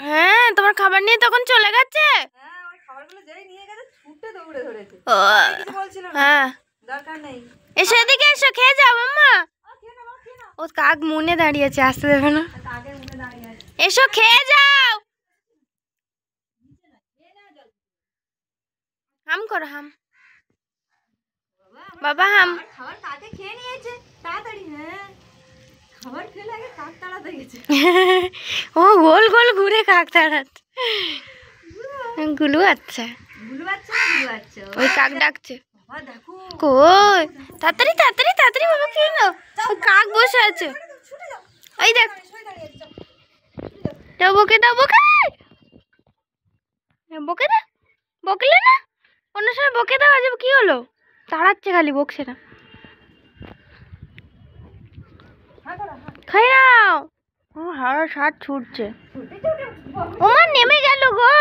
হ্যাঁ, তোমার খাবার নিয়ে তখন চলে গেছে। হ্যাঁ, ওই খাবারগুলো যেই নিয়ে গেছে ছুটে দৌড়ে ধরেছে। ও কিছু বলছিল না। হ্যাঁ, দরকার নেই। এসো এদিকে এসো, খেয়ে যাও মাম্মা। ও কাক মুনে দাঁড়িয়েছে, আসতে দেবে না। কাকের মুখে দাঁড়িয়ে আছে। এসো খেয়ে যাও। হাম করো হাম। বাবা হাম। খাবার কাকে খেয়ে নিয়েছে তাড়াতাড়ি। হ্যাঁ, খাবার খেলে আগে কাক তাড়াতে গেছে। ও গোল গোল ঘুরে কাক তাড়াচ্ছে। গুলু আচ্ছা, গুলু বাচ্চা না গুলু বাচ্চা। ওই কাক ডাকছে। বাবা দেখো কই তাড়াতাড়ি তাড়াতাড়ি তাড়াতাড়ি বাবা খেয়ে নাও। ওই কাক বসে আছে, ওই দেখ। দাও বকে দাও বকে, বকে দাও। বকলে না, অন্য সময় বকে দাও। আজ কি হলো, তাড়াচ্ছে খালি, বকছে না। খাই নাও। ও হাওড়া সাত ছুটছে। ও মা নেমে গেল গো।